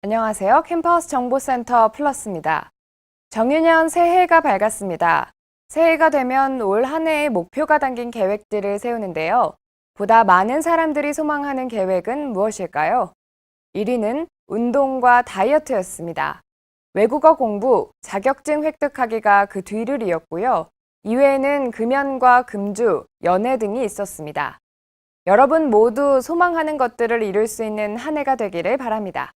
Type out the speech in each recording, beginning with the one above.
안녕하세요. 캠퍼스 정보센터 플러스입니다. 정유년 새해가 밝았습니다. 새해가 되면 올 한 해의 목표가 담긴 계획들을 세우는데요. 보다 많은 사람들이 소망하는 계획은 무엇일까요? 1위는 운동과 다이어트였습니다. 외국어 공부, 자격증 획득하기가 그 뒤를 이었고요. 이외에는 금연과 금주, 연애 등이 있었습니다. 여러분 모두 소망하는 것들을 이룰 수 있는 한 해가 되기를 바랍니다.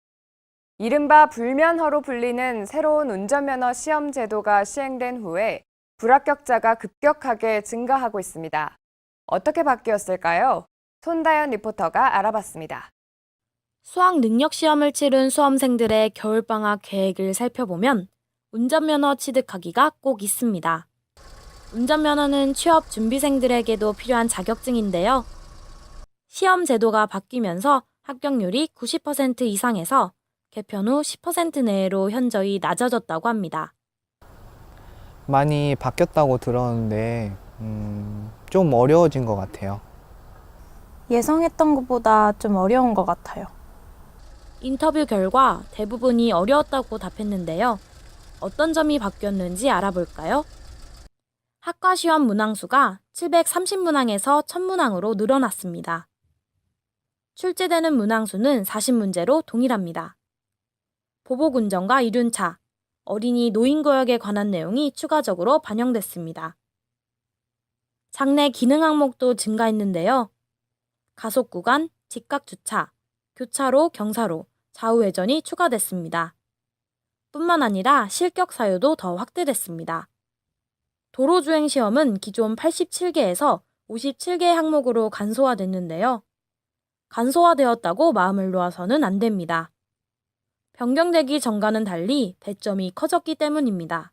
이른바 불면허로 불리는 새로운 운전면허 시험 제도가 시행된 후에 불합격자가 급격하게 증가하고 있습니다. 어떻게 바뀌었을까요? 손다연 리포터가 알아봤습니다. 수학 능력 시험을 치른 수험생들의 겨울방학 계획을 살펴보면 운전면허 취득하기가 꼭 있습니다. 운전면허는 취업 준비생들에게도 필요한 자격증인데요. 시험 제도가 바뀌면서 합격률이 90% 이상에서 개편 후 10% 내외로 현저히 낮아졌다고 합니다. 많이 바뀌었다고 들었는데 좀 어려워진 것 같아요. 예상했던 것보다 좀 어려운 것 같아요. 인터뷰 결과 대부분이 어려웠다고 답했는데요. 어떤 점이 바뀌었는지 알아볼까요? 학과 시험 문항수가 730문항에서 1000문항으로 늘어났습니다. 출제되는 문항수는 40문제로 동일합니다. 보복운전과 이륜차, 어린이 노인구역에 관한 내용이 추가적으로 반영됐습니다. 장내 기능 항목도 증가했는데요. 가속구간, 직각주차, 교차로, 경사로, 좌우회전이 추가됐습니다. 뿐만 아니라 실격 사유도 더 확대됐습니다. 도로주행 시험은 기존 87개에서 57개 항목으로 간소화됐는데요. 간소화되었다고 마음을 놓아서는 안 됩니다. 변경되기 전과는 달리 배점이 커졌기 때문입니다.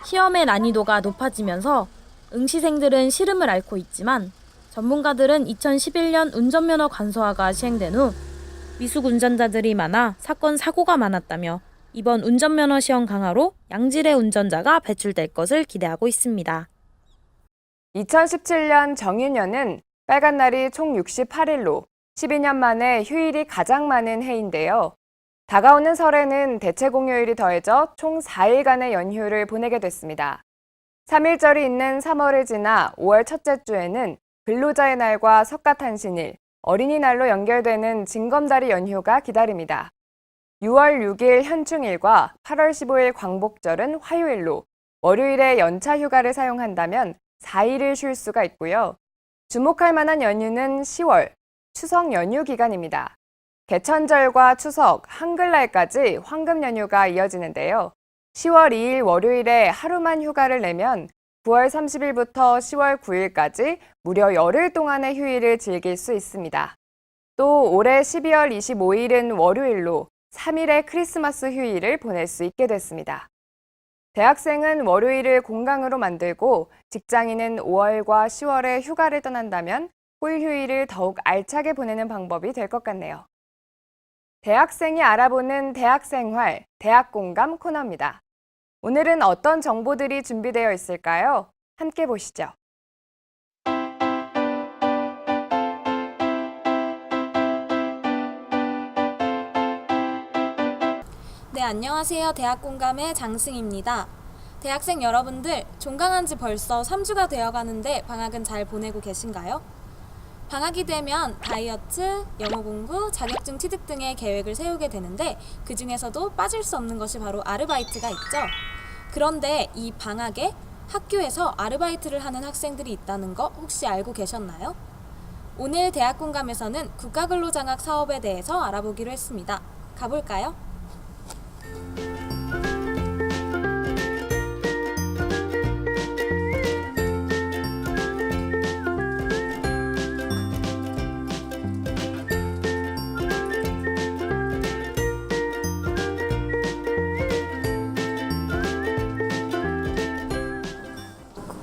시험의 난이도가 높아지면서 응시생들은 시름을 앓고 있지만 전문가들은 2011년 운전면허 간소화가 시행된 후 미숙 운전자들이 많아 사건 사고가 많았다며 이번 운전면허 시험 강화로 양질의 운전자가 배출될 것을 기대하고 있습니다. 2017년 정유년은 빨간 날이 총 68일로 12년 만에 휴일이 가장 많은 해인데요. 다가오는 설에는 대체 공휴일이 더해져 총 4일간의 연휴를 보내게 됐습니다. 3일절이 있는 3월을 지나 5월 첫째 주에는 근로자의 날과 석가탄신일, 어린이날로 연결되는 징검다리 연휴가 기다립니다. 6월 6일 현충일과 8월 15일 광복절은 화요일로 월요일에 연차 휴가를 사용한다면 4일을 쉴 수가 있고요. 주목할 만한 연휴는 10월, 추석 연휴 기간입니다. 개천절과 추석, 한글날까지 황금 연휴가 이어지는데요. 10월 2일 월요일에 하루만 휴가를 내면 9월 30일부터 10월 9일까지 무려 열흘 동안의 휴일을 즐길 수 있습니다. 또 올해 12월 25일은 월요일로 3일의 크리스마스 휴일을 보낼 수 있게 됐습니다. 대학생은 월요일을 공강으로 만들고 직장인은 5월과 10월에 휴가를 떠난다면 꿀 휴일을 더욱 알차게 보내는 방법이 될 것 같네요. 대학생이 알아보는 대학생활, 대학공감 코너입니다. 오늘은 어떤 정보들이 준비되어 있을까요? 함께 보시죠. 네, 안녕하세요. 대학공감의 장승입니다. 대학생 여러분들, 종강한 지 벌써 3주가 되어가는데 방학은 잘 보내고 계신가요? 방학이 되면 다이어트, 영어 공부, 자격증 취득 등의 계획을 세우게 되는데 그 중에서도 빠질 수 없는 것이 바로 아르바이트가 있죠. 그런데 이 방학에 학교에서 아르바이트를 하는 학생들이 있다는 거 혹시 알고 계셨나요? 오늘 대학공감에서는 국가근로장학 사업에 대해서 알아보기로 했습니다. 가볼까요?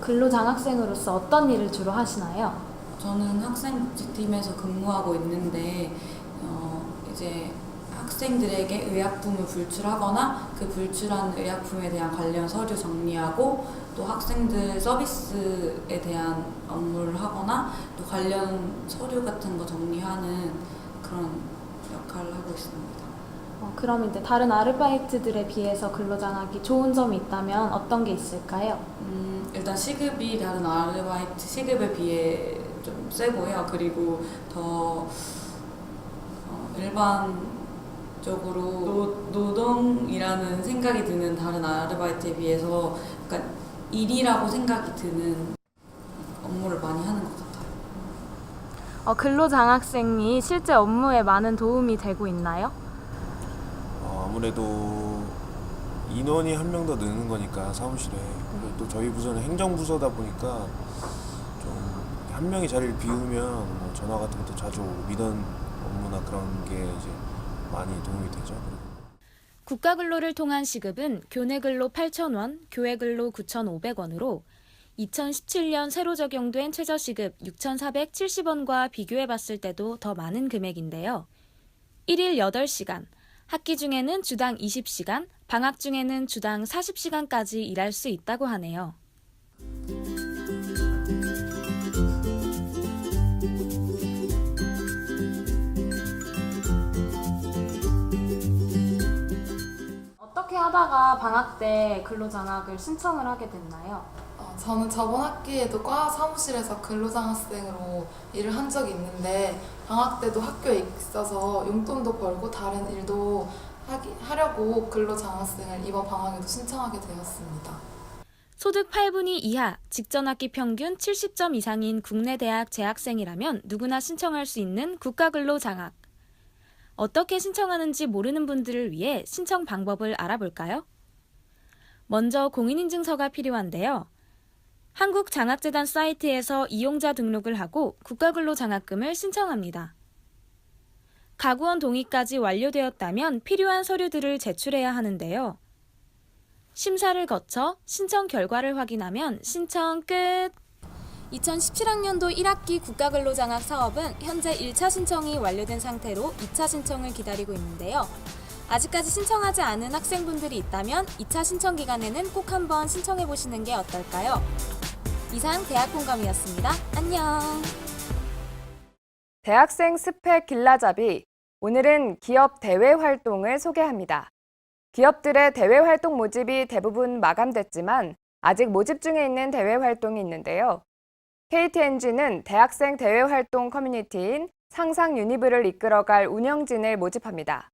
근로장학생으로서 어떤 일을 주로 하시나요? 저는 학생복지팀에서 근무하고 있는데 이제 학생들에게 의약품을 불출하거나 그 불출한 의약품에 대한 관련 서류 정리하고 또 학생들 서비스에 대한 업무를 하거나 또 관련 서류 같은 거 정리하는 그런 역할을 하고 있습니다. 그럼 이제 다른 아르바이트들에 비해서 근로장학이 좋은 점이 있다면 어떤 게 있을까요? 일단 시급이 다른 아르바이트 시급에 비해 좀 세고요. 그리고 더 일반적으로 노동이라는 생각이 드는 다른 아르바이트에 비해서 약간 일이라고 생각이 드는 업무를 많이 하는 것 같아요. 근로장학생이 실제 업무에 많은 도움이 되고 있나요? 아무래도 인원이 한 명 더 느는 거니까 사무실에. 그리고 또 저희 부서는 행정부서다 보니까 좀 한 명이 자리를 비우면 뭐 전화 같은 것도 자주 오고 민원 업무나 그런 게 이제 많이 도움이 되죠. 국가근로를 통한 시급은 교내근로 8,000원, 교외근로 9,500원으로 2017년 새로 적용된 최저시급 6,470원과 비교해봤을 때도 더 많은 금액인데요. 1일 8시간, 학기 중에는 주당 20시간, 방학 중에는 주당 40시간까지 일할 수 있다고 하네요. 어떻게 하다가 방학 때 근로장학을 신청을 하게 됐나요? 저는 저번 학기에도 과 사무실에서 근로장학생으로 일을 한 적이 있는데 방학 때도 학교에 있어서 용돈도 벌고 다른 일도 하려고 근로장학생을 이번 방학에도 신청하게 되었습니다. 소득 8분위 이하, 직전 학기 평균 70점 이상인 국내 대학 재학생이라면 누구나 신청할 수 있는 국가근로장학. 어떻게 신청하는지 모르는 분들을 위해 신청 방법을 알아볼까요? 먼저 공인인증서가 필요한데요. 한국장학재단 사이트에서 이용자 등록을 하고 국가근로장학금을 신청합니다. 가구원 동의까지 완료되었다면 필요한 서류들을 제출해야 하는데요. 심사를 거쳐 신청 결과를 확인하면 신청 끝! 2017학년도 1학기 국가근로장학 사업은 현재 1차 신청이 완료된 상태로 2차 신청을 기다리고 있는데요. 아직까지 신청하지 않은 학생분들이 있다면 2차 신청 기간에는 꼭 한번 신청해 보시는 게 어떨까요? 이상 대학공감이었습니다. 안녕! 대학생 스펙 길라잡이, 오늘은 기업 대외 활동을 소개합니다. 기업들의 대외 활동 모집이 대부분 마감됐지만 아직 모집 중에 있는 대외 활동이 있는데요. KTNG는 대학생 대외 활동 커뮤니티인 상상 유니브를 이끌어갈 운영진을 모집합니다.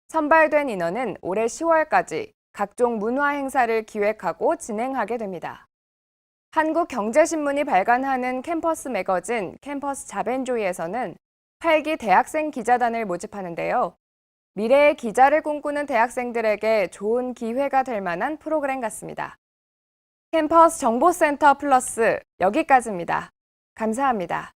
선발된 인원은 올해 10월까지 각종 문화 행사를 기획하고 진행하게 됩니다. 한국경제신문이 발간하는 캠퍼스 매거진 캠퍼스 잡앤조이에서는 8기 대학생 기자단을 모집하는데요. 미래의 기자를 꿈꾸는 대학생들에게 좋은 기회가 될 만한 프로그램 같습니다. 캠퍼스 정보센터 플러스 여기까지입니다. 감사합니다.